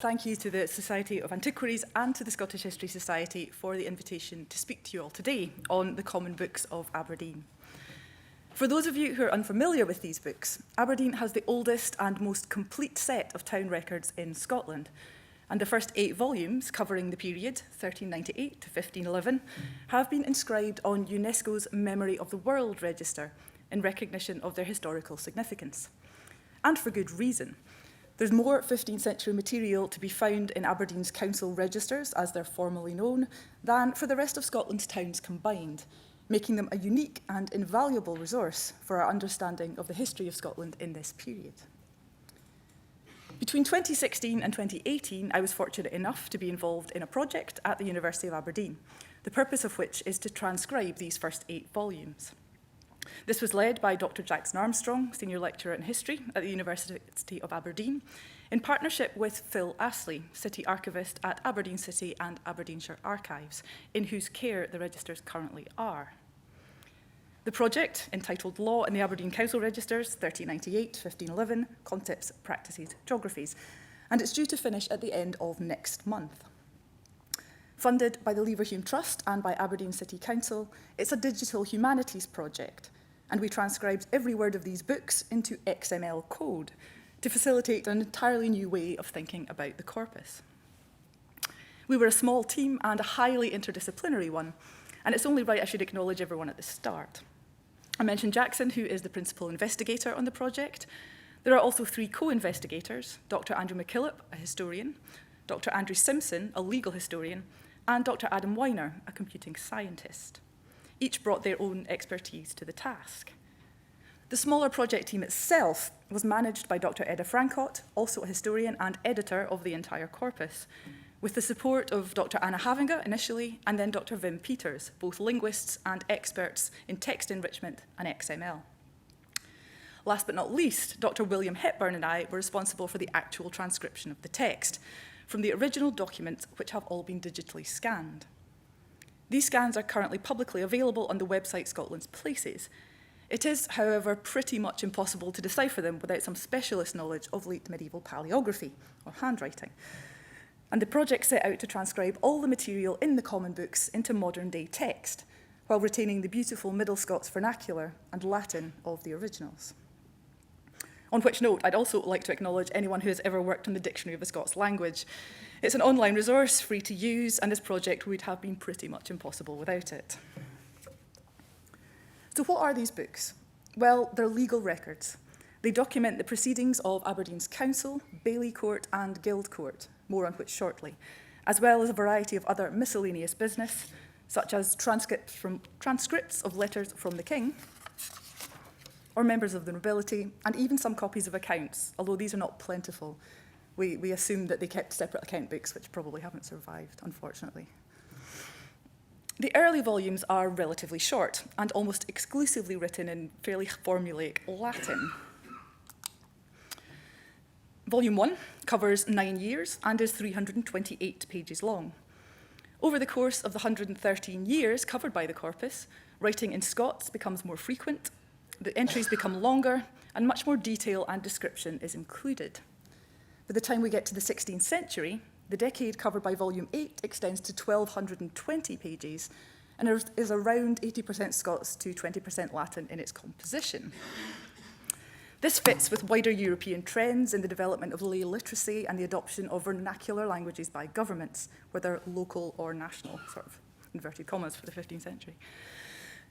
Thank you to the Society of Antiquaries and to the Scottish History Society for the invitation to speak to you all today on the Common Books of Aberdeen. For those of you who are unfamiliar with these books, Aberdeen has the oldest and most complete set of town records in Scotland, and the first 8 volumes, covering the period 1398 to 1511, have been inscribed on UNESCO's Memory of the World Register in recognition of their historical significance. And for good reason. There's more 15th century material to be found in Aberdeen's council registers, as they're formally known, than for the rest of Scotland's towns combined, making them a unique and invaluable resource for our understanding of the history of Scotland in this period. Between 2016 and 2018, I was fortunate enough to be involved in a project at the University of Aberdeen, the purpose of which is to transcribe these first 8 volumes. This was led by Dr. Jackson Armstrong, Senior Lecturer in History at the University of Aberdeen, in partnership with Phil Astley, City Archivist at Aberdeen City and Aberdeenshire Archives, in whose care the registers currently are. The project, entitled Law in the Aberdeen Council Registers, 1398 to 1511, Concepts, Practices, Geographies, and it's due to finish at the end of next month. Funded by the Leverhulme Trust and by Aberdeen City Council, it's a digital humanities project, and we transcribed every word of these books into XML code to facilitate an entirely new way of thinking about the corpus. We were a small team and a highly interdisciplinary one, and it's only right I should acknowledge everyone at the start. I mentioned Jackson, who is the principal investigator on the project. There are also 3 co-investigators, Dr. Andrew McKillop, a historian, Dr. Andrew Simpson, a legal historian, and Dr. Adam Weiner, a computing scientist. Each brought their own expertise to the task. The smaller project team itself was managed by Dr. Edda Francott, also a historian and editor of the entire corpus, with the support of Dr. Anna Havinga initially, and then Dr. Wim Peters, both linguists and experts in text enrichment and XML. Last but not least, Dr. William Hepburn and I were responsible for the actual transcription of the text from the original documents, which have all been digitally scanned. These scans are currently publicly available on the website Scotland's Places. It is, however, pretty much impossible to decipher them without some specialist knowledge of late medieval paleography, or handwriting. And the project set out to transcribe all the material in the common books into modern-day text, while retaining the beautiful Middle Scots vernacular and Latin of the originals. On which note, I'd also like to acknowledge anyone who has ever worked on the Dictionary of the Scots Language. It's an online resource, free to use, and this project would have been pretty much impossible without it. So what are these books? Well, they're legal records. They document the proceedings of Aberdeen's Council, Bailey Court, and Guild Court, more on which shortly, as well as a variety of other miscellaneous business, such as transcripts of letters from the King, or members of the nobility, and even some copies of accounts, although these are not plentiful. We assume that they kept separate account books, which probably haven't survived, unfortunately. The early volumes are relatively short and almost exclusively written in fairly formulaic Latin. Volume 1 covers 9 years and is 328 pages long. Over the course of the 113 years covered by the corpus, writing in Scots becomes more frequent, the entries become longer, and much more detail and description is included. By the time we get to the 16th century, the decade covered by Volume 8 extends to 1,220 pages and is around 80% Scots to 20% Latin in its composition. This fits with wider European trends in the development of lay literacy and the adoption of vernacular languages by governments, whether local or national, sort of inverted commas for the 15th century.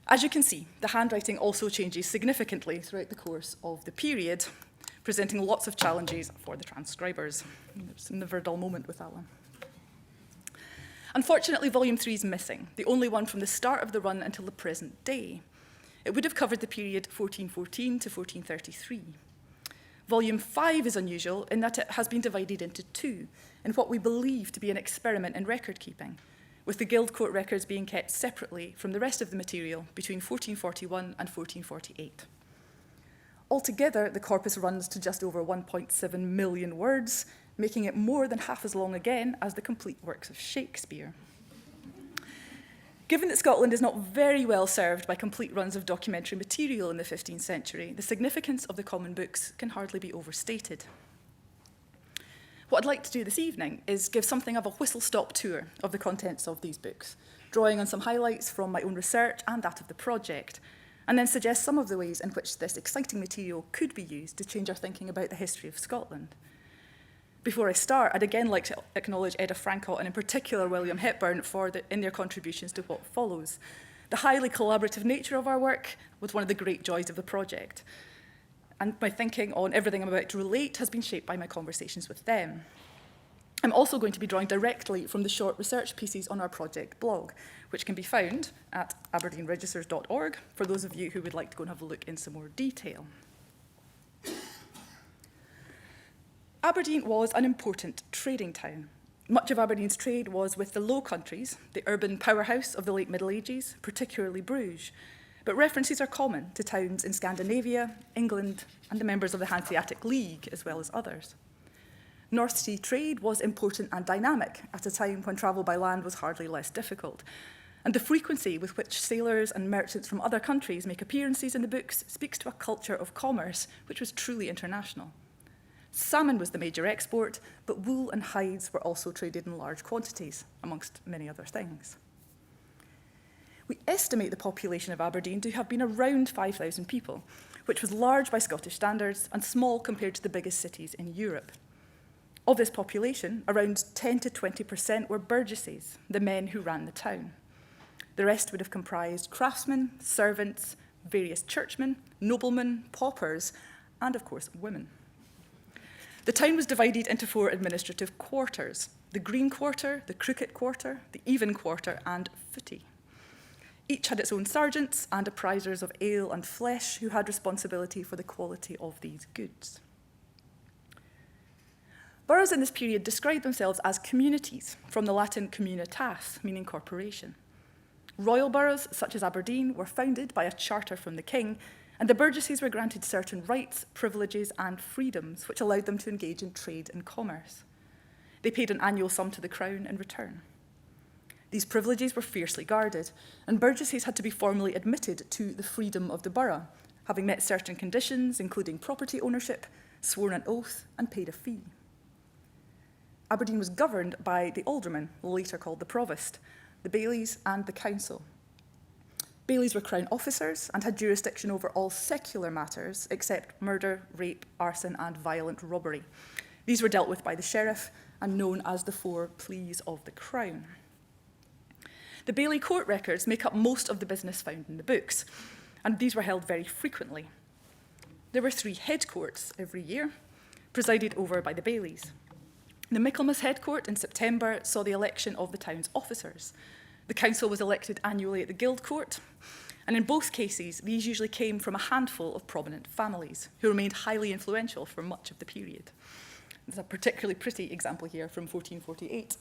As you can see, the handwriting also changes significantly throughout the course of the period, presenting lots of challenges for the transcribers. There's never a dull moment with that one. Unfortunately, Volume 3 is missing, the only one from the start of the run until the present day. It would have covered the period 1414 to 1433. Volume 5 is unusual in that it has been divided into 2, in what we believe to be an experiment in record keeping, with the Guild Court records being kept separately from the rest of the material between 1441 and 1448. Altogether, the corpus runs to just over 1.7 million words, making it more than half as long again as the complete works of Shakespeare. Given that Scotland is not very well served by complete runs of documentary material in the 15th century, the significance of the common books can hardly be overstated. What I'd like to do this evening is give something of a whistle-stop tour of the contents of these books, drawing on some highlights from my own research and that of the project, and then suggest some of the ways in which this exciting material could be used to change our thinking about the history of Scotland. Before I start, I'd again like to acknowledge Edda Francott and in particular William Hepburn in their contributions to what follows. The highly collaborative nature of our work was one of the great joys of the project, and my thinking on everything I'm about to relate has been shaped by my conversations with them. I'm also going to be drawing directly from the short research pieces on our project blog, which can be found at aberdeenregisters.org for those of you who would like to go and have a look in some more detail. Aberdeen was an important trading town. Much of Aberdeen's trade was with the Low Countries, the urban powerhouse of the late Middle Ages, particularly Bruges, but references are common to towns in Scandinavia, England, and the members of the Hanseatic League, as well as others. North Sea trade was important and dynamic at a time when travel by land was hardly less difficult, and the frequency with which sailors and merchants from other countries make appearances in the books speaks to a culture of commerce which was truly international. Salmon was the major export, but wool and hides were also traded in large quantities, amongst many other things. We estimate the population of Aberdeen to have been around 5,000 people, which was large by Scottish standards and small compared to the biggest cities in Europe. Of this population, around 10 to 20% were burgesses, the men who ran the town. The rest would have comprised craftsmen, servants, various churchmen, noblemen, paupers, and of course, women. The town was divided into 4 administrative quarters: the Green Quarter, the Crooked Quarter, the Even Quarter, and Footy. Each had its own sergeants and apprisers of ale and flesh who had responsibility for the quality of these goods. Boroughs in this period described themselves as communities, from the Latin communitas, meaning corporation. Royal boroughs, such as Aberdeen, were founded by a charter from the king, and the burgesses were granted certain rights, privileges, and freedoms, which allowed them to engage in trade and commerce. They paid an annual sum to the crown in return. These privileges were fiercely guarded, and burgesses had to be formally admitted to the freedom of the borough, having met certain conditions, including property ownership, sworn an oath, and paid a fee. Aberdeen was governed by the aldermen, later called the provost, the bailies, and the council. Bailies were crown officers and had jurisdiction over all secular matters except murder, rape, arson, and violent robbery. These were dealt with by the sheriff and known as the 4 pleas of the crown. The Bailey court records make up most of the business found in the books, and these were held very frequently. There were 3 head courts every year, presided over by the bailies. The Michaelmas head court in September saw the election of the town's officers. The council was elected annually at the guild court, and in both cases, these usually came from a handful of prominent families who remained highly influential for much of the period. There's a particularly pretty example here from 1448.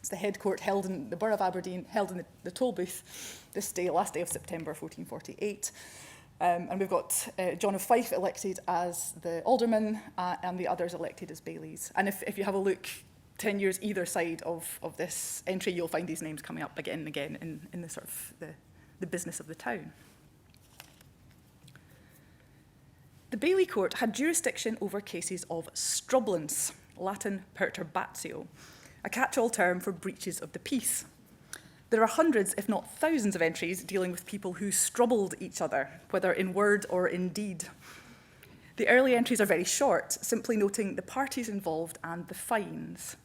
It's the head court held in the Burgh of Aberdeen, held in the toll booth this day, last day of September 1448. And we've got John of Fife elected as the alderman and the others elected as bailies. And if you have a look 10 years either side of this entry, you'll find these names coming up again and again in the sort of the business of the town. The Bailey Court had jurisdiction over cases of Strublance, Latin perturbacione, a catch-all term for breaches of the peace. There are hundreds, if not thousands, of entries dealing with people who strubbled each other, whether in word or in deed. The early entries are very short, simply noting the parties involved and the fines.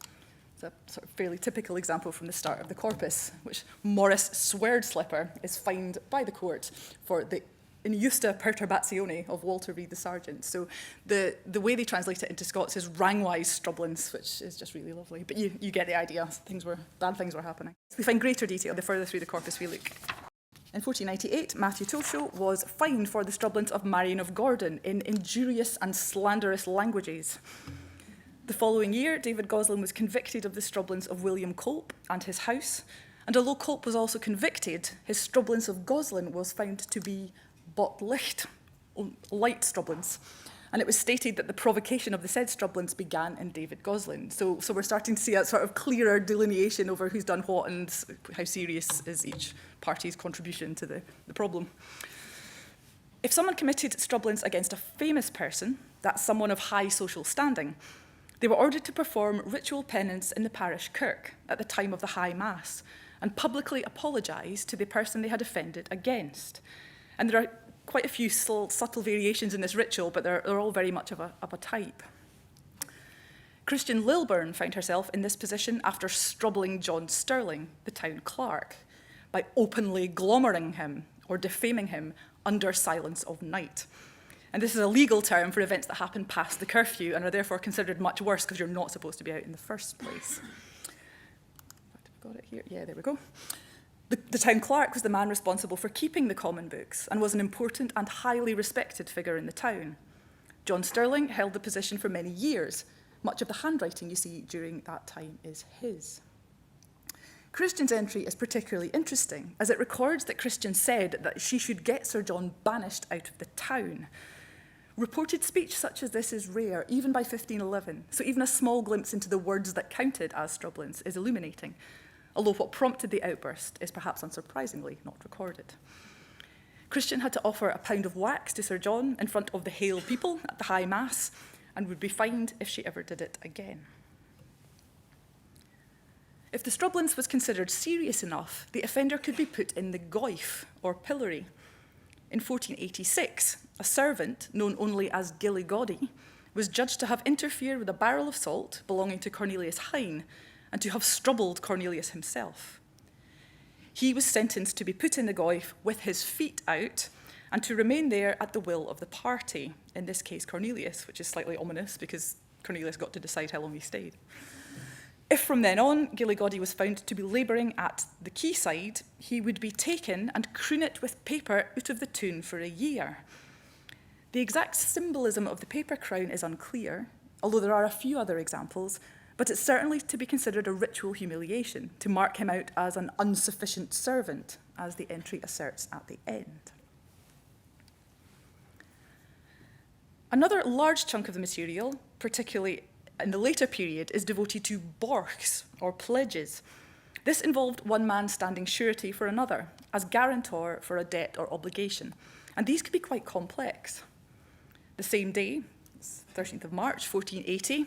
It's a sort of fairly typical example from the start of the corpus, which Morris Swordslipper is fined by the court for the Iniusta perturbacione of Walter Reed the Sergeant. So the way they translate it into Scots is rangwise Strublance, which is just really lovely. But you get the idea, bad things were happening. We find greater detail the further through the corpus we look. In 1498, Matthew Tosho was fined for the Strublance of Marion of Gordon in injurious and slanderous languages. The following year, David Goslin was convicted of the Strublance of William Cope and his house, and although Cope was also convicted, his Strublance of Goslin was found to be bot licht, light Strublance, and it was stated that the provocation of the said Strublance began in David Goslin. So we're starting to see a sort of clearer delineation over who's done what and how serious is each party's contribution to the problem. If someone committed Strublance against a famous person, that's someone of high social standing, They were ordered to perform ritual penance in the parish kirk at the time of the High Mass and publicly apologise to the person they had offended against. And there are quite a few subtle variations in this ritual, but they're all very much of a type. Christian Lilburn found herself in this position after strubbling John Stirling, the town clerk, by openly glommering him or defaming him under silence of night. And this is a legal term for events that happen past the curfew and are therefore considered much worse because you're not supposed to be out in the first place. Got it here? Yeah, there we go. The town clerk was the man responsible for keeping the common books and was an important and highly respected figure in the town. John Stirling held the position for many years. Much of the handwriting you see during that time is his. Christian's entry is particularly interesting, as it records that Christian said that she should get Sir John banished out of the town. Reported speech such as this is rare, even by 1511, so even a small glimpse into the words that counted as Strublance is illuminating, although what prompted the outburst is perhaps unsurprisingly not recorded. Christian had to offer a pound of wax to Sir John in front of the Hale people at the High Mass and would be fined if she ever did it again. If the Strublance was considered serious enough, the offender could be put in the goif, or pillory. In 1486, a servant, known only as Gilligody, was judged to have interfered with a barrel of salt belonging to Cornelius Hine and to have strubbled Cornelius himself. He was sentenced to be put in the goif with his feet out and to remain there at the will of the party, in this case Cornelius, which is slightly ominous because Cornelius got to decide how long he stayed. If from then on Gilligody was found to be labouring at the quayside, he would be taken and croon it with paper out of the tune for a year. The exact symbolism of the paper crown is unclear, although there are a few other examples, but it's certainly to be considered a ritual humiliation to mark him out as an insufficient servant, as the entry asserts at the end. Another large chunk of the material, particularly in the later period, is devoted to borghs, or pledges. This involved one man standing surety for another, as guarantor for a debt or obligation, and these could be quite complex. The same day, 13th of March, 1480,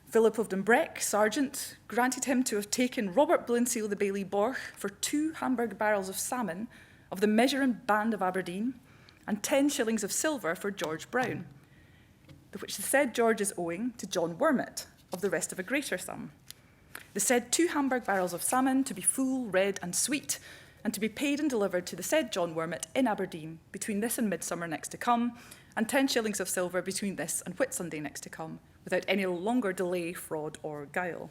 Philip of Dumbreck, sergeant, granted him to have taken Robert Blinseal the Baillie Borgh for 2 Hamburg barrels of salmon of the Measure and Band of Aberdeen, and 10 shillings of silver for George Brown, which the said George is owing to John Wormett of the rest of a greater sum. The said 2 Hamburg barrels of salmon to be full, red, and sweet, and to be paid and delivered to the said John Wormett in Aberdeen between this and midsummer next to come, and 10 shillings of silver between this and Whitsunday next to come, without any longer delay, fraud, or guile.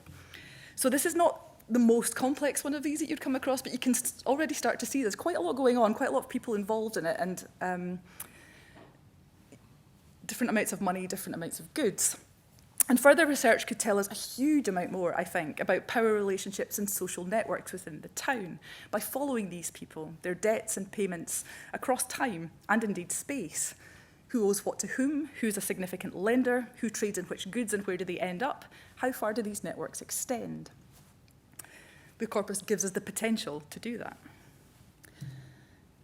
So this is not the most complex one of these that you'd come across, but you can already start to see there's quite a lot going on, quite a lot of people involved in it, and different amounts of money, different amounts of goods. And further research could tell us a huge amount more, I think, about power relationships and social networks within the town by following these people, their debts and payments across time and indeed space. Who owes what to whom, who's a significant lender, who trades in which goods and where do they end up, how far do these networks extend? The corpus gives us the potential to do that.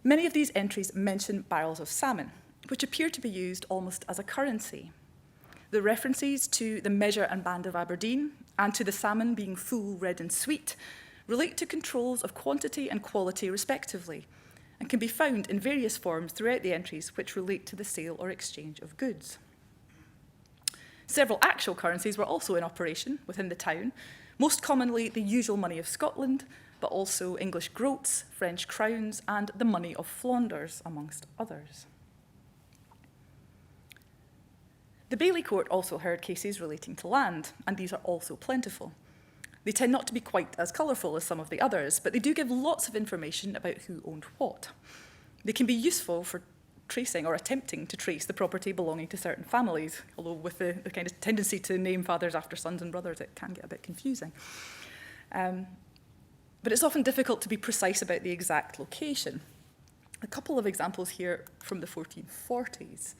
Many of these entries mention barrels of salmon, which appear to be used almost as a currency. The references to the Measure and Band of Aberdeen and to the salmon being full, red and sweet relate to controls of quantity and quality respectively, and can be found in various forms throughout the entries which relate to the sale or exchange of goods. Several actual currencies were also in operation within the town, most commonly the usual money of Scotland, but also English groats, French crowns, and the money of Flanders, amongst others. The Baillie Court also heard cases relating to land, and these are also plentiful. They tend not to be quite as colourful as some of the others, but they do give lots of information about who owned what. They can be useful for tracing or attempting to trace the property belonging to certain families, although with the kind of tendency to name fathers after sons and brothers, it can get a bit confusing. But it's often difficult to be precise about the exact location. A couple of examples here from the 1440s.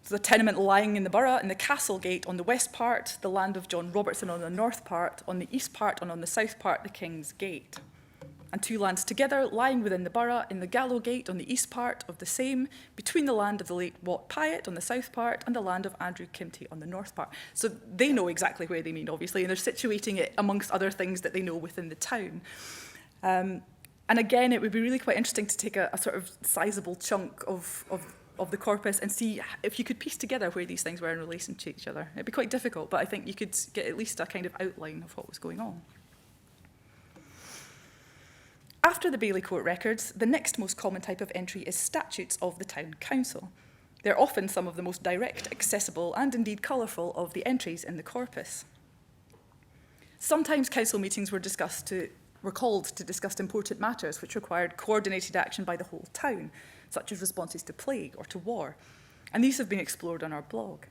So the tenement lying in the borough, in the castle gate on the west part, the land of John Robertson on the north part, on the east part and on the south part, the King's Gate. and two lands together lying within the borough in the Gallow Gate on the east part of the same, between the land of the late Wat Pyatt on the south part and the land of Andrew Kimty on the north part. So they know exactly where they mean, obviously, and they're situating it amongst other things that they know within the town. And again, it would be really quite interesting to take a sort of sizable chunk of the corpus and see if you could piece together where these things were in relation to each other. It'd be quite difficult, but I think you could get at least a kind of outline of what was going on. After the Bailey Court records, the next most common type of entry is statutes of the town council. They're often some of the most direct, accessible, and indeed colourful of the entries in the corpus. Sometimes council meetings were called to discuss important matters which required coordinated action by the whole town, such as responses to plague or to war, and these have been explored on our blog.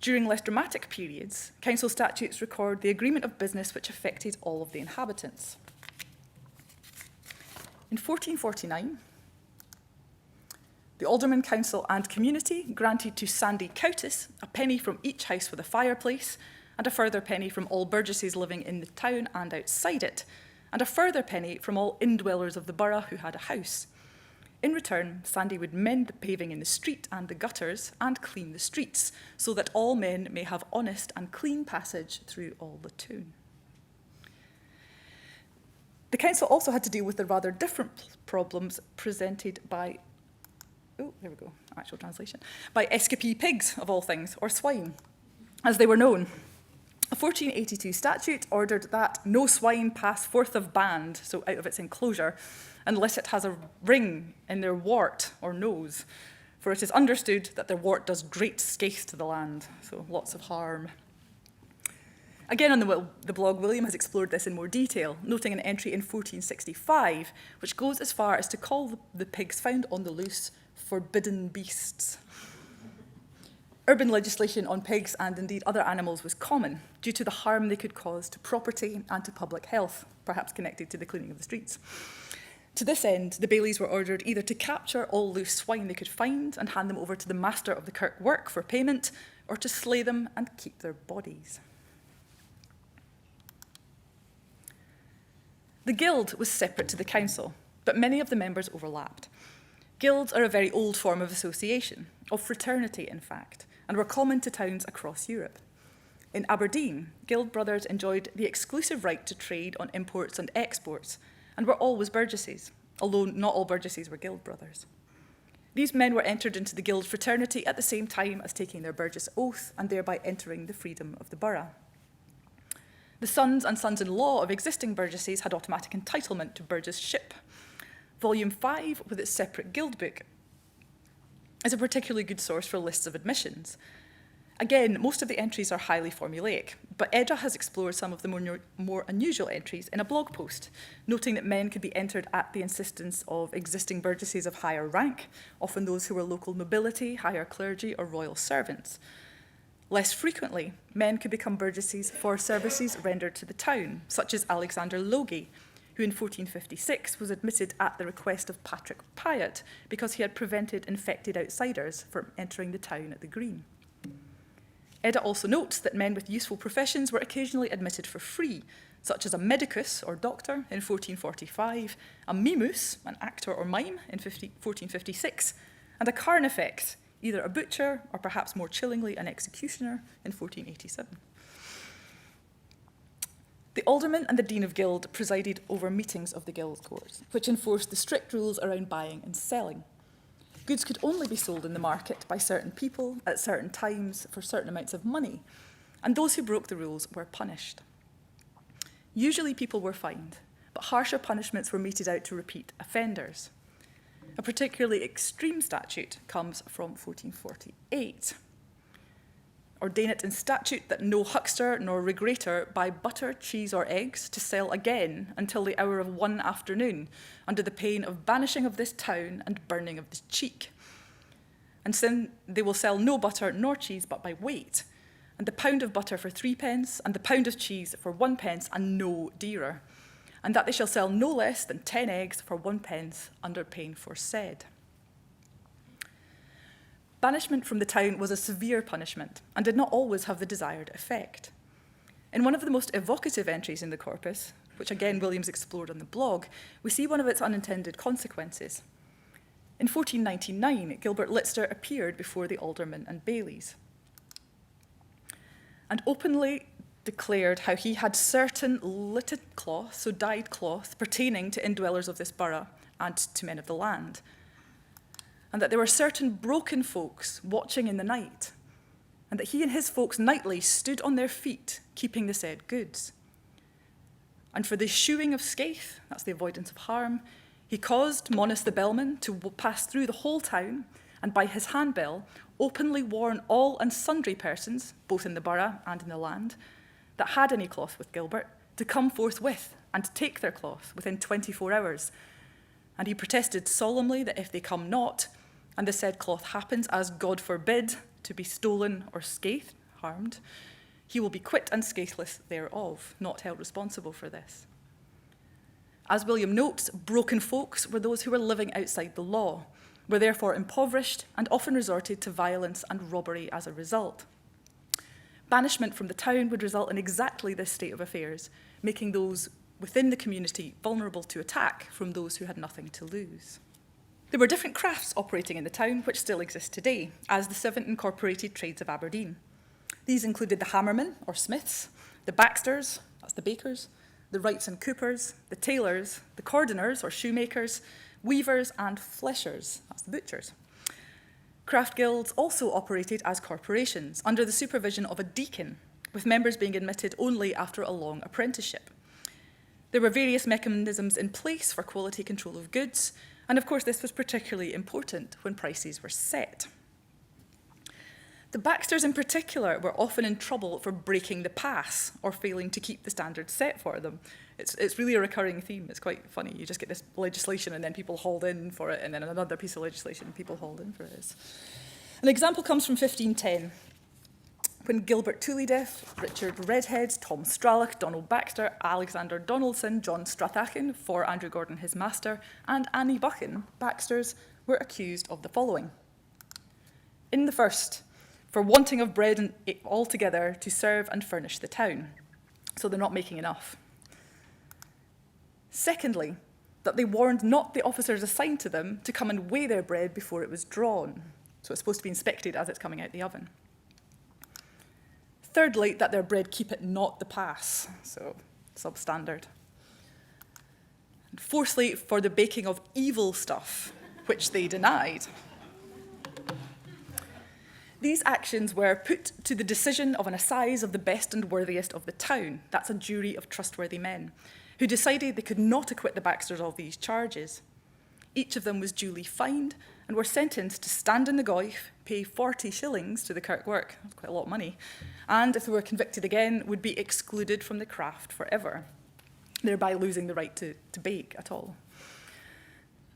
During less dramatic periods, council statutes record the agreement of business which affected all of the inhabitants. In 1449, the Alderman Council and Community granted to Sandy Countess a penny from each house with a fireplace, and a further penny from all burgesses living in the town and outside it, and a further penny from all indwellers of the borough who had a house. In return, Sandy would mend the paving in the street and the gutters and clean the streets, so that all men may have honest and clean passage through all the town. The council also had to deal with the rather different problems presented by, actual translation, by Escapee pigs, of all things, or swine, as they were known. A 1482 statute ordered that no swine pass forth of band, so out of its enclosure, unless it has a ring in their wart or nose, for it is understood that their wart does great scathe to the land, so lots of harm. Again, on the blog, William has explored this in more detail, noting an entry in 1465, which goes as far as to call the pigs found on the loose forbidden beasts. Urban legislation on pigs and indeed other animals was common due to the harm they could cause to property and to public health, perhaps connected to the cleaning of the streets. To this end, the bailies were ordered either to capture all loose swine they could find and hand them over to the master of the kirk work for payment, or to slay them and keep their bodies. The guild was separate to the council, but many of the members overlapped. Guilds are a very old form of association, of fraternity in fact, and were common to towns across Europe. In Aberdeen, guild brothers enjoyed the exclusive right to trade on imports and exports, and were always burgesses, although not all burgesses were guild brothers. These men were entered into the guild fraternity at the same time as taking their burgess oath and thereby entering the freedom of the borough. The sons and sons-in-law of existing burgesses had automatic entitlement to burgess-ship. Volume 5, with its separate guild book, is a particularly good source for lists of admissions. Again, most of the entries are highly formulaic, but Edra has explored some of the more unusual entries in a blog post, noting that men could be entered at the insistence of existing burgesses of higher rank, often those who were local nobility, higher clergy, or royal servants. Less frequently, men could become burgesses for services rendered to the town, such as Alexander Logie, who in 1456 was admitted at the request of Patrick Pyatt because he had prevented infected outsiders from entering the town at the Green. Edda also notes that men with useful professions were occasionally admitted for free, such as a medicus, or doctor, in 1445, a mimus, an actor or mime, in 1456, and a carnifex, either a butcher or perhaps more chillingly an executioner, in 1487. The alderman and the dean of guild presided over meetings of the guild courts, which enforced the strict rules around buying and selling. Goods could only be sold in the market by certain people at certain times for certain amounts of money, and those who broke the rules were punished. Usually people were fined, but harsher punishments were meted out to repeat offenders. A particularly extreme statute comes from 1448. Ordain it in statute that no huckster nor regrator buy butter, cheese, or eggs to sell again until the hour of 1 afternoon, under the pain of banishing of this town and burning of the cheek. And then they will sell no butter nor cheese but by weight, and the pound of butter for 3p, and the pound of cheese for 1p, and no dearer. And that they shall sell no less than 10 eggs for 1p, under pain foresaid. Banishment from the town was a severe punishment and did not always have the desired effect. In one of the most evocative entries in the corpus, which again Williams explored on the blog, we see one of its unintended consequences. In 1499, Gilbert Lister appeared before the aldermen and bailies and openly declared how he had certain litted cloth, so dyed cloth, pertaining to indwellers of this borough and to men of the land, and that there were certain broken folks watching in the night, and that he and his folks nightly stood on their feet, keeping the said goods. And for the shoeing of scathe, that's the avoidance of harm, he caused Monas the bellman to pass through the whole town, and by his handbell openly warn all and sundry persons, both in the borough and in the land, that had any cloth with Gilbert, to come forthwith and take their cloth within 24 hours. And he protested solemnly that if they come not, and the said cloth happens, as God forbid, to be stolen or scathed, harmed, he will be quit and scatheless thereof, not held responsible for this. As William notes, broken folks were those who were living outside the law, were therefore impoverished and often resorted to violence and robbery as a result. Banishment from the town would result in exactly this state of affairs, making those within the community vulnerable to attack from those who had nothing to lose. There were different crafts operating in the town, which still exist today, as the 7 incorporated trades of Aberdeen. These included the hammermen, or smiths, the Baxters, that's the bakers, the wrights and coopers, the tailors, the cordoners, or shoemakers, weavers, and fleshers, that's the butchers. Craft guilds also operated as corporations under the supervision of a deacon, with members being admitted only after a long apprenticeship. There were various mechanisms in place for quality control of goods, and of course this was particularly important when prices were set. The Baxters in particular were often in trouble for breaking the pass or failing to keep the standards set for them. It's really a recurring theme. It's quite funny. You just get this legislation and then people hauled in for it, and then another piece of legislation and people hauled in for it. An example comes from 1510, when Gilbert Tulideff, Richard Redhead, Tom Stralach, Donald Baxter, Alexander Donaldson, John Strathachen, for Andrew Gordon his master, and Annie Buchan, Baxters, were accused of the following. In the first, for wanting of bread and altogether to serve and furnish the town. So they're not making enough. Secondly, that they warned not the officers assigned to them to come and weigh their bread before it was drawn. So it's supposed to be inspected as it's coming out the oven. Thirdly, that their bread keep it not the pass, so substandard. And fourthly, for the baking of evil stuff, which they denied. These actions were put to the decision of an assize of the best and worthiest of the town, that's a jury of trustworthy men, who decided they could not acquit the Baxters of these charges. Each of them was duly fined and were sentenced to stand in the goyf, pay 40 shillings to the kirk work, that's quite a lot of money, and if they were convicted again, would be excluded from the craft forever, thereby losing the right to bake at all.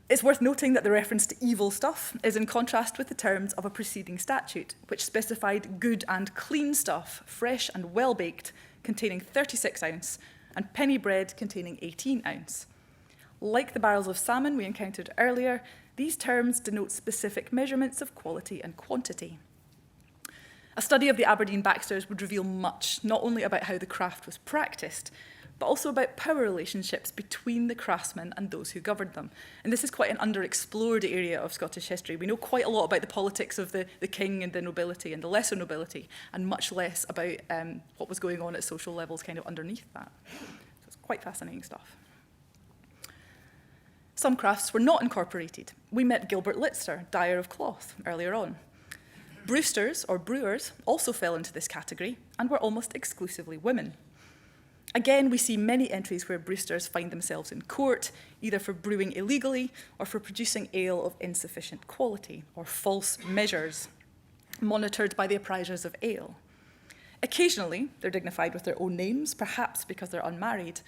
It's worth noting that the reference to evil stuff is in contrast with the terms of a preceding statute, which specified good and clean stuff, fresh and well-baked, containing 36 ounce, and penny bread containing 18 ounce. Like the barrels of salmon we encountered earlier, these terms denote specific measurements of quality and quantity. A study of the Aberdeen Baxters would reveal much, not only about how the craft was practiced, but also about power relationships between the craftsmen and those who governed them. And this is quite an underexplored area of Scottish history. We know quite a lot about the politics of the king and the nobility and the lesser nobility, and much less about what was going on at social levels kind of underneath that. So it's quite fascinating stuff. Some crafts were not incorporated. We met Gilbert Lister, dyer of cloth, earlier on. Brewsters, or brewers, also fell into this category and were almost exclusively women. Again, we see many entries where brewsters find themselves in court, either for brewing illegally or for producing ale of insufficient quality, or false measures, monitored by the apprisers of ale. Occasionally, they're dignified with their own names, perhaps because they're unmarried,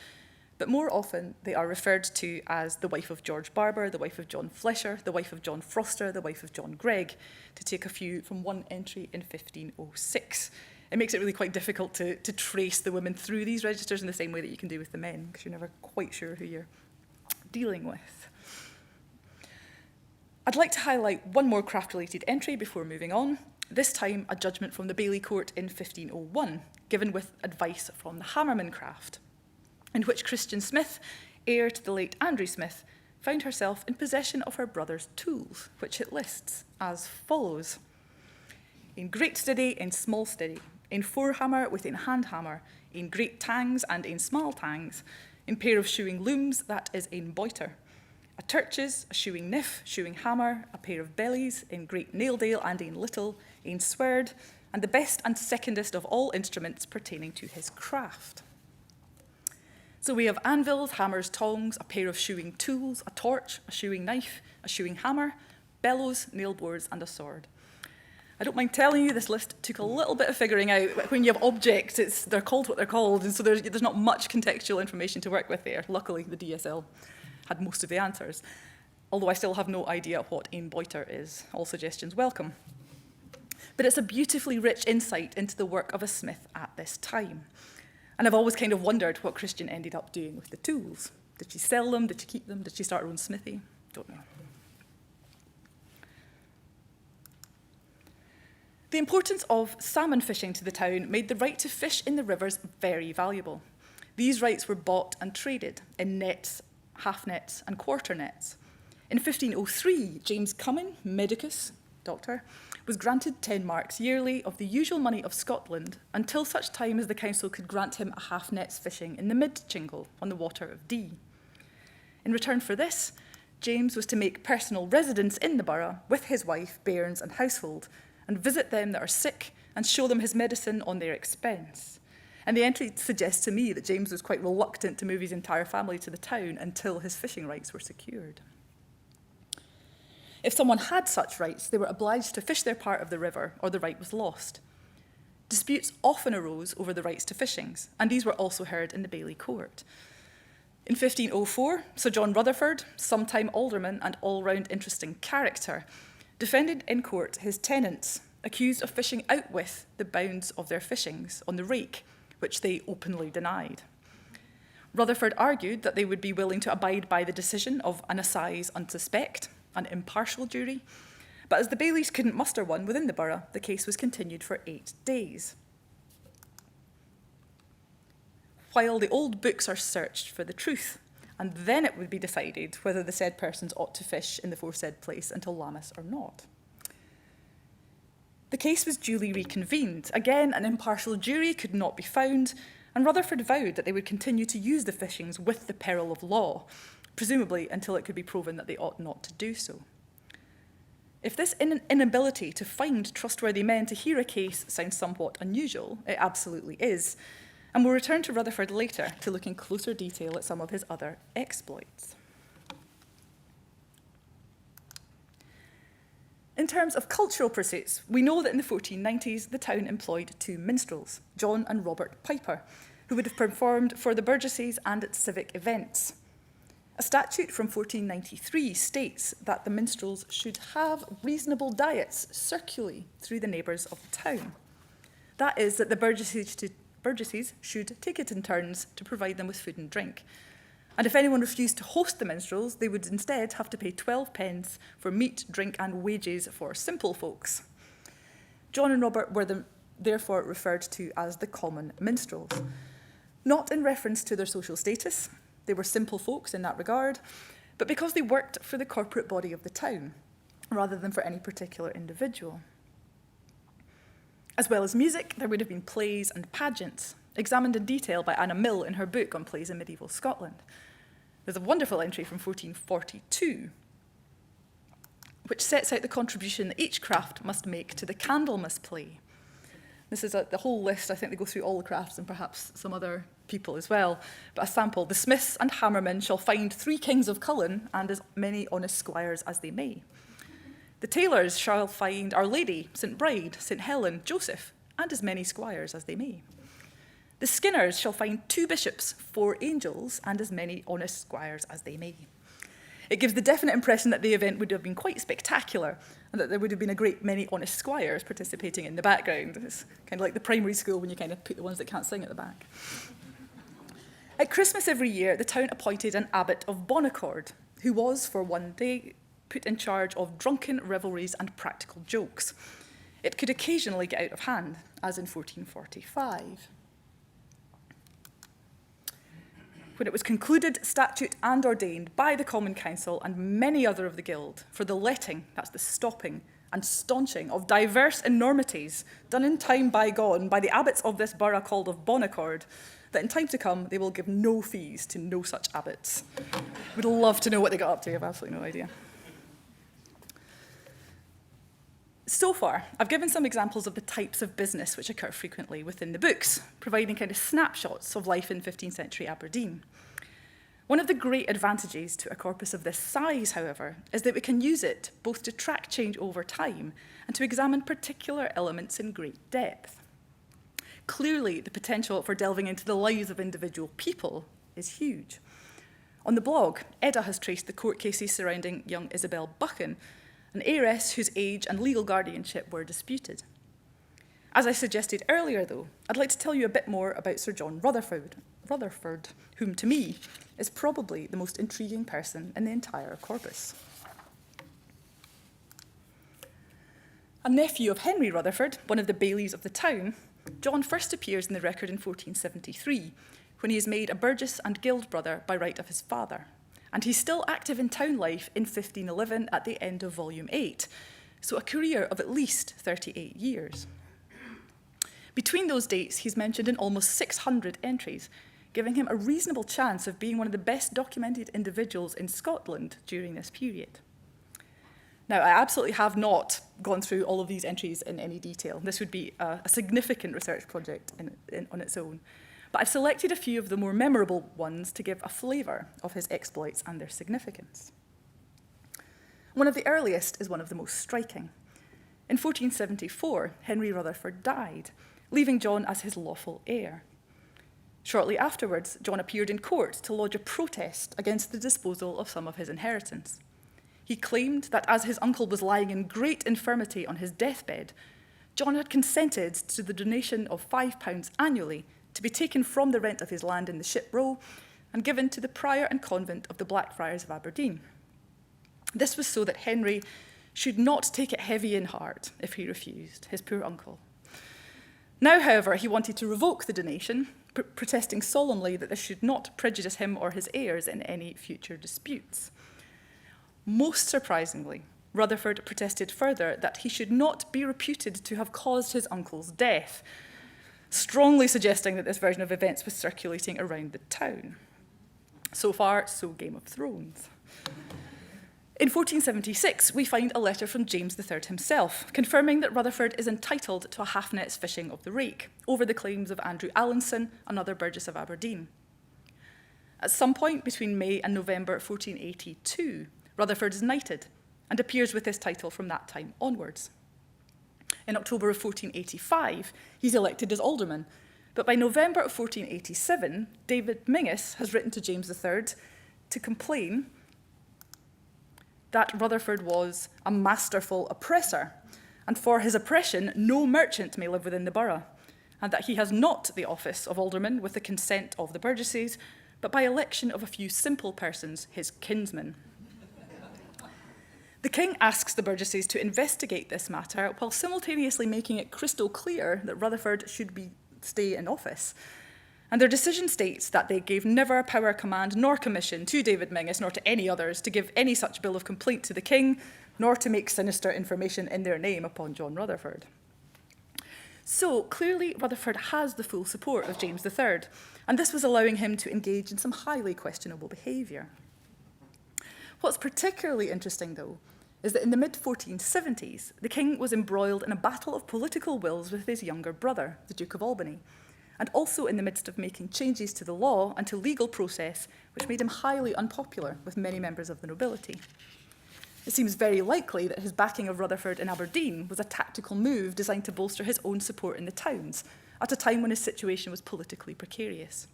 but more often they are referred to as the wife of George Barber, the wife of John Flesher, the wife of John Froster, the wife of John Gregg, to take a few from one entry in 1506. It makes it really quite difficult to trace the women through these registers in the same way that you can do with the men, because you're never quite sure who you're dealing with. I'd like to highlight one more craft-related entry before moving on, this time a judgment from the Bailey Court in 1501, given with advice from the hammerman craft. in which Christiane Smitht, heir to the late Andrew Smitht, found herself in possession of her brother's tools, which it lists as follows. In great steady, in small steady, in forehammer within handhammer, in great tangs and in small tangs, in pair of shoeing looms, that is in boiter. A turches, a shoeing niff, shoeing hammer, a pair of bellies, in great naildale and in little, in swerd, and the best and secondest of all instruments pertaining to his craft. So we have anvils, hammers, tongs, a pair of shoeing tools, a torch, a shoeing knife, a shoeing hammer, bellows, nail boards, and a sword. I don't mind telling you, this list took a little bit of figuring out. When you have objects, they're called what they're called, and so there's not much contextual information to work with there. Luckily, the DSL had most of the answers, although I still have no idea what ein boiter is. All suggestions welcome. But it's a beautifully rich insight into the work of a smith at this time. And I've always kind of wondered what Christiane ended up doing with the tools. Did she sell them? Did she keep them? Did she start her own smithy? Don't know. The importance of salmon fishing to the town made the right to fish in the rivers very valuable. These rights were bought and traded in nets, half nets, and quarter nets. In 1503, James Cummin, medicus, doctor, was granted 10 marks yearly of the usual money of Scotland until such time as the council could grant him a half net's fishing in the mid-chingle on the water of Dee. In return for this, James was to make personal residence in the borough with his wife, bairns, and household, and visit them that are sick and show them his medicine on their expense. And the entry suggests to me that James was quite reluctant to move his entire family to the town until his fishing rights were secured. If someone had such rights, they were obliged to fish their part of the river, or the right was lost. Disputes often arose over the rights to fishings, and these were also heard in the Bailey Court. In 1504, Sir John Rutherfurd, sometime alderman and all-round interesting character, defended in court his tenants, accused of fishing out with the bounds of their fishings on the rake, which they openly denied. Rutherfurd argued that they would be willing to abide by the decision of an assize unsuspect, an impartial jury, but as the bailies couldn't muster one within the borough, the case was continued for 8 days. While the old books are searched for the truth, and then it would be decided whether the said persons ought to fish in the foresaid place until Lammas or not. The case was duly reconvened. Again, an impartial jury could not be found, and Rutherfurd vowed that they would continue to use the fishings with the peril of law, presumably until it could be proven that they ought not to do so. If this inability to find trustworthy men to hear a case sounds somewhat unusual, it absolutely is, and we'll return to Rutherfurd later to look in closer detail at some of his other exploits. In terms of cultural pursuits, we know that in the 1490s, the town employed 2 minstrels, John and Robert Piper, who would have performed for the Burgesses and at civic events. A statute from 1493 states that the minstrels should have reasonable diets circularly through the neighbours of the town. That is, that the Burgesses should take it in turns to provide them with food and drink. And if anyone refused to host the minstrels, they would instead have to pay 12 pence for meat, drink, and wages for simple folks. John and Robert were therefore referred to as the common minstrels, not in reference to their social status. They were simple folks in that regard, but because they worked for the corporate body of the town, rather than for any particular individual. As well as music, there would have been plays and pageants, examined in detail by Anna Mill in her book on plays in medieval Scotland. There's a wonderful entry from 1442, which sets out the contribution that each craft must make to the Candlemas play. This is the whole list. I think they go through all the crafts and perhaps some other people as well. But a sample: the smiths and hammermen shall find 3 kings of Cullen and as many honest squires as they may. The tailors shall find Our Lady, St. Bride, St. Helen, Joseph, and as many squires as they may. The skinners shall find 2 bishops, 4 angels, and as many honest squires as they may. It gives the definite impression that the event would have been quite spectacular and that there would have been a great many honest squires participating in the background. It's kind of like the primary school when you kind of put the ones that can't sing at the back. At Christmas every year, the town appointed an Abbot of Bon Accord, who was, for one day, put in charge of drunken revelries and practical jokes. It could occasionally get out of hand, as in 1445. when it was concluded, statute and ordained by the Common Council and many other of the Guild for the letting, that's the stopping, and staunching of diverse enormities done in time bygone by the abbots of this burgh called of Bon Accord, that in time to come they will give no fees to no such abbots. Would love to know what they got up to, I have absolutely no idea. So far, I've given some examples of the types of business which occur frequently within the books, providing kind of snapshots of life in 15th century Aberdeen. One of the great advantages to a corpus of this size, however, is that we can use it both to track change over time and to examine particular elements in great depth. Clearly, the potential for delving into the lives of individual people is huge. On the blog, Edda has traced the court cases surrounding young Isabel Buchan, an heiress whose age and legal guardianship were disputed. As I suggested earlier, though, I'd like to tell you a bit more about Sir John Rutherfurd, whom to me is probably the most intriguing person in the entire corpus. A nephew of Henry Rutherfurd, one of the bailies of the town, John first appears in the record in 1473, when he is made a Burgess and Guild brother by right of his father. And he's still active in town life in 1511 at the end of volume 8, so a career of at least 38 years. Between those dates, he's mentioned in almost 600 entries, giving him a reasonable chance of being one of the best documented individuals in Scotland during this period. Now, I absolutely have not gone through all of these entries in any detail. This would be a significant research project on its own. But I've selected a few of the more memorable ones to give a flavour of his exploits and their significance. One of the earliest is one of the most striking. In 1474, Henry Rutherfurd died, leaving John as his lawful heir. Shortly afterwards, John appeared in court to lodge a protest against the disposal of some of his inheritance. He claimed that as his uncle was lying in great infirmity on his deathbed, John had consented to the donation of £5 annually to be taken from the rent of his land in the Ship Row and given to the prior and convent of the Blackfriars of Aberdeen. This was so that Henry should not take it heavy in heart if he refused, his poor uncle. Now, however, he wanted to revoke the donation, protesting solemnly that this should not prejudice him or his heirs in any future disputes. Most surprisingly, Rutherfurd protested further that he should not be reputed to have caused his uncle's death, strongly suggesting that this version of events was circulating around the town. So far, so Game of Thrones. In 1476, we find a letter from James III himself, confirming that Rutherfurd is entitled to a half-net's fishing of the rake, over the claims of Andrew Allinson, another Burgess of Aberdeen. At some point between May and November 1482, Rutherfurd is knighted, and appears with this title from that time onwards. In October of 1485, he's elected as alderman, but by November of 1487, David Mingus has written to James III to complain that Rutherfurd was a masterful oppressor, and for his oppression no merchant may live within the borough, and that he has not the office of alderman with the consent of the Burgesses, but by election of a few simple persons, his kinsmen. The king asks the Burgesses to investigate this matter while simultaneously making it crystal clear that Rutherfurd should stay in office. And their decision states that they gave never power, command, nor commission to David Mingus, nor to any others, to give any such bill of complaint to the king, nor to make sinister information in their name upon John Rutherfurd. So clearly Rutherfurd has the full support of James III, and this was allowing him to engage in some highly questionable behaviour. What's particularly interesting, though, is that in the mid-1470s, the king was embroiled in a battle of political wills with his younger brother, the Duke of Albany, and also in the midst of making changes to the law and to legal process, which made him highly unpopular with many members of the nobility. It seems very likely that his backing of Rutherfurd in Aberdeen was a tactical move designed to bolster his own support in the towns, at a time when his situation was politically precarious.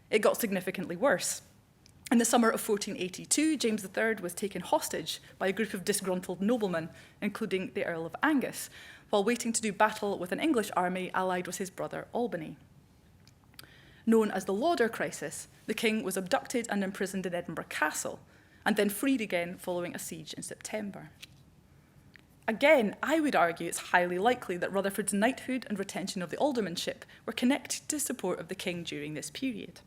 It got significantly worse. In the summer of 1482, James III was taken hostage by a group of disgruntled noblemen, including the Earl of Angus, while waiting to do battle with an English army allied with his brother Albany. Known as the Lauder Crisis, the king was abducted and imprisoned in Edinburgh Castle, and then freed again following a siege in September. Again, I would argue it's highly likely that Rutherfurd's knighthood and retention of the aldermanship were connected to support of the king during this period.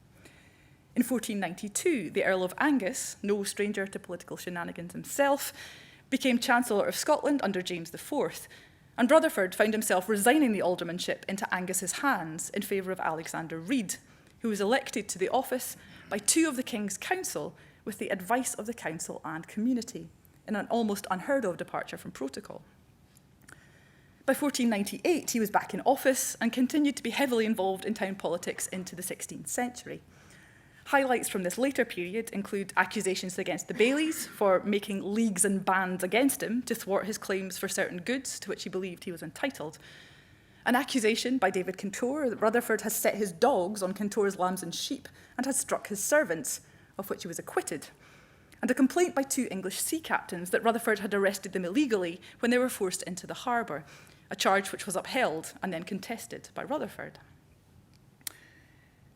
In 1492, the Earl of Angus, no stranger to political shenanigans himself, became Chancellor of Scotland under James IV, and Rutherfurd found himself resigning the aldermanship into Angus's hands in favour of Alexander Reid, who was elected to the office by two of the King's Council with the advice of the council and community, in an almost unheard of departure from protocol. By 1498, he was back in office and continued to be heavily involved in town politics into the 16th century. Highlights from this later period include accusations against the bailies for making leagues and bands against him to thwart his claims for certain goods to which he believed he was entitled. An accusation by David Kintour that Rutherfurd has set his dogs on Kintour's lambs and sheep and has struck his servants, of which he was acquitted. And a complaint by two English sea captains that Rutherfurd had arrested them illegally when they were forced into the harbour, a charge which was upheld and then contested by Rutherfurd.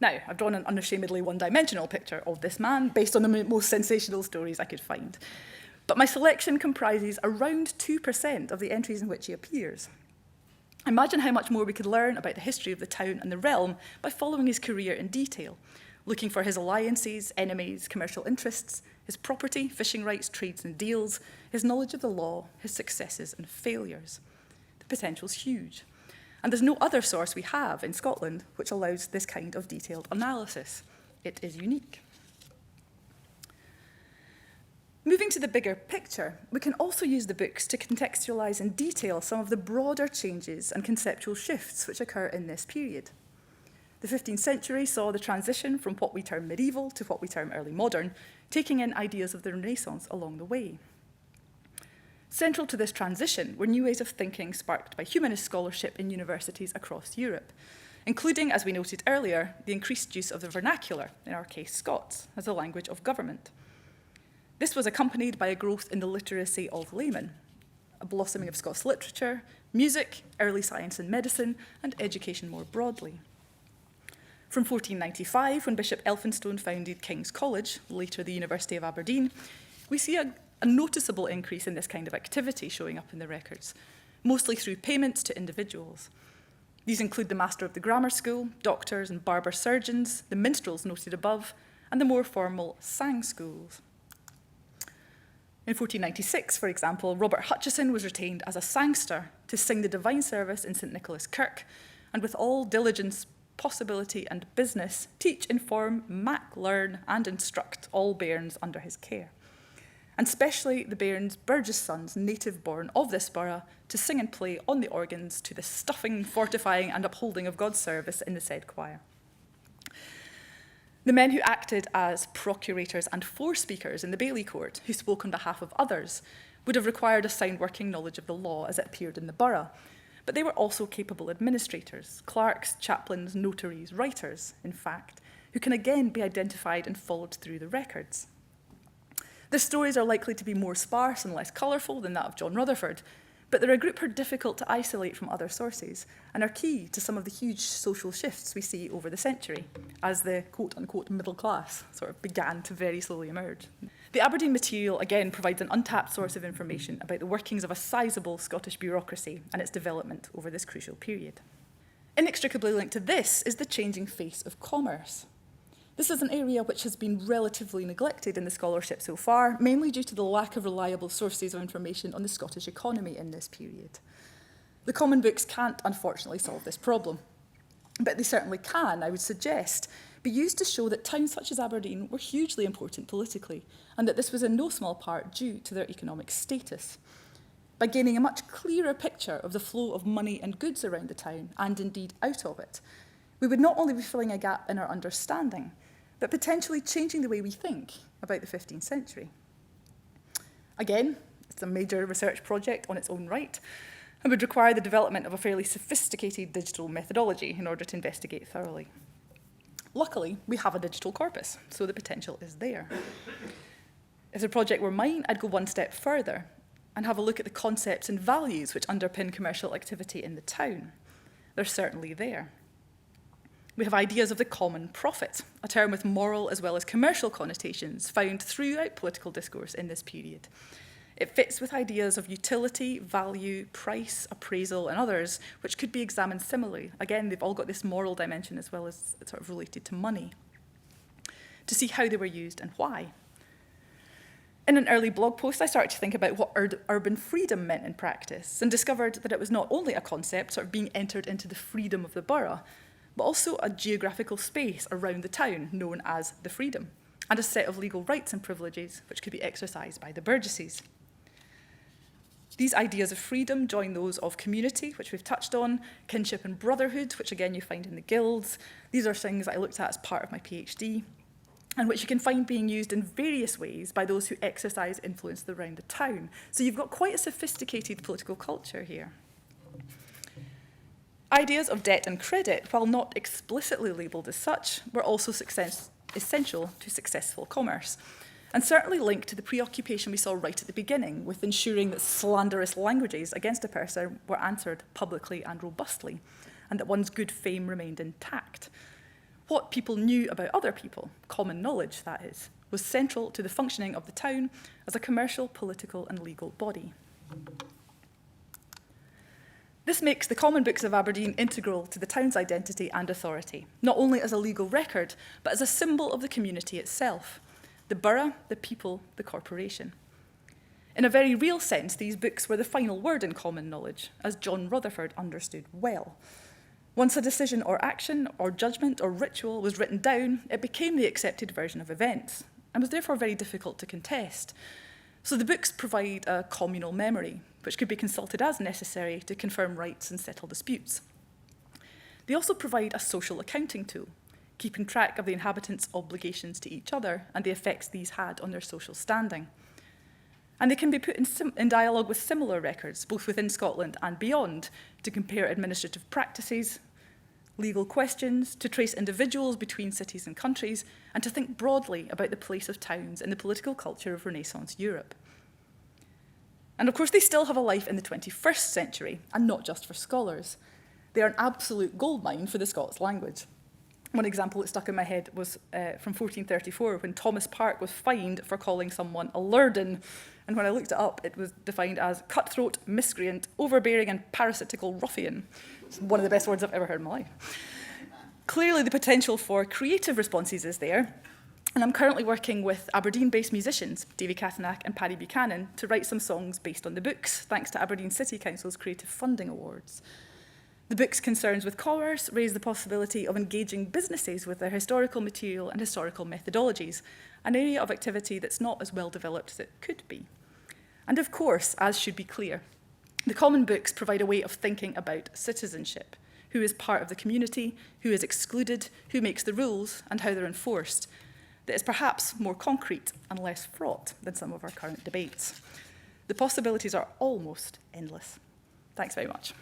Now, I've drawn an unashamedly one-dimensional picture of this man based on the most sensational stories I could find. But my selection comprises around 2% of the entries in which he appears. Imagine how much more we could learn about the history of the town and the realm by following his career in detail, looking for his alliances, enemies, commercial interests, his property, fishing rights, trades and deals, his knowledge of the law, his successes and failures. The potential's huge. And there's no other source we have in Scotland which allows this kind of detailed analysis. It is unique. Moving to the bigger picture, we can also use the books to contextualise in detail some of the broader changes and conceptual shifts which occur in this period. The 15th century saw the transition from what we term medieval to what we term early modern, taking in ideas of the Renaissance along the way. Central to this transition were new ways of thinking sparked by humanist scholarship in universities across Europe, including, as we noted earlier, the increased use of the vernacular, in our case Scots, as a language of government. This was accompanied by a growth in the literacy of laymen, a blossoming of Scots literature, music, early science and medicine, and education more broadly. From 1495, when Bishop Elphinstone founded King's College, later the University of Aberdeen, we see a noticeable increase in this kind of activity showing up in the records, mostly through payments to individuals. These include the master of the grammar school, doctors and barber surgeons, the minstrels noted above, and the more formal sang schools. In 1496, for example, Robert Hutcheson was retained as a Sangstar to sing the divine service in St Nicholas Kirk, and with all diligence, possibility and business, teach, inform, mak, learn and instruct all bairns under his care. And specially the bairns' Burgess sons, native born of this borough, to sing and play on the organs to the stuffing, fortifying and upholding of God's service in the said choir. The men who acted as procurators and forespeakers in the Bailey Court, who spoke on behalf of others, would have required a sound working knowledge of the law as it appeared in the borough, but they were also capable administrators, clerks, chaplains, notaries, writers, in fact, who can again be identified and followed through the records. Their stories are likely to be more sparse and less colourful than that of John Rutherfurd, but they're a group who are difficult to isolate from other sources and are key to some of the huge social shifts we see over the century as the quote-unquote middle class sort of began to very slowly emerge. The Aberdeen material, again, provides an untapped source of information about the workings of a sizable Scottish bureaucracy and its development over this crucial period. Inextricably linked to this is the changing face of commerce. This is an area which has been relatively neglected in the scholarship so far, mainly due to the lack of reliable sources of information on the Scottish economy in this period. The common books can't, unfortunately, solve this problem, but they certainly can, I would suggest, be used to show that towns such as Aberdeen were hugely important politically, and that this was in no small part due to their economic status. By gaining a much clearer picture of the flow of money and goods around the town, and indeed out of it, we would not only be filling a gap in our understanding, but potentially changing the way we think about the 15th century. Again, it's a major research project on its own right, and would require the development of a fairly sophisticated digital methodology in order to investigate thoroughly. Luckily, we have a digital corpus, so the potential is there. If the project were mine, I'd go one step further and have a look at the concepts and values which underpin commercial activity in the town. They're certainly there. We have ideas of the common profit, a term with moral as well as commercial connotations found throughout political discourse in this period. It fits with ideas of utility, value, price, appraisal, and others, which could be examined similarly. Again, they've all got this moral dimension as well as sort of related to money. to see how they were used and why. In an early blog post, I started to think about what urban freedom meant in practice and discovered that it was not only a concept sort of being entered into the freedom of the borough, but also a geographical space around the town known as the freedom, and a set of legal rights and privileges which could be exercised by the burgesses. These ideas of freedom join those of community, which we've touched on, kinship and brotherhood, which again you find in the guilds. These are things that I looked at as part of my PhD, and which you can find being used in various ways by those who exercise influence around the town. So you've got quite a sophisticated political culture here. Ideas of debt and credit, while not explicitly labelled as such, were also essential to successful commerce, and certainly linked to the preoccupation we saw right at the beginning with ensuring that slanderous languages against a person were answered publicly and robustly, and that one's good fame remained intact. What people knew about other people, common knowledge that is, was central to the functioning of the town as a commercial, political and legal body. This makes the Common Books of Aberdeen integral to the town's identity and authority, not only as a legal record, but as a symbol of the community itself, the borough, the people, the corporation. In a very real sense, these books were the final word in common knowledge, as John Rutherfurd understood well. Once a decision or action or judgment or ritual was written down, it became the accepted version of events and was therefore very difficult to contest. So the books provide a communal memory, which could be consulted as necessary to confirm rights and settle disputes. They also provide a social accounting tool, keeping track of the inhabitants' obligations to each other and the effects these had on their social standing. And they can be put in dialogue with similar records, both within Scotland and beyond, to compare administrative practices, legal questions, to trace individuals between cities and countries, and to think broadly about the place of towns in the political culture of Renaissance Europe. And of course, they still have a life in the 21st century, and not just for scholars. They are an absolute goldmine for the Scots language. One example that stuck in my head was from 1434, when Thomas Park was fined for calling someone a lurden. And when I looked it up, it was defined as cutthroat, miscreant, overbearing, and parasitical ruffian. It's one of the best words I've ever heard in my life. Clearly, the potential for creative responses is there. And I'm currently working with Aberdeen-based musicians, Davy Catanack and Paddy Buchanan, to write some songs based on the books, thanks to Aberdeen City Council's Creative Funding Awards. The book's concerns with commerce raise the possibility of engaging businesses with their historical material and historical methodologies, an area of activity that's not as well developed as it could be. And of course, as should be clear, the common books provide a way of thinking about citizenship, who is part of the community, who is excluded, who makes the rules, and how they're enforced, that is perhaps more concrete and less fraught than some of our current debates. The possibilities are almost endless. Thanks very much.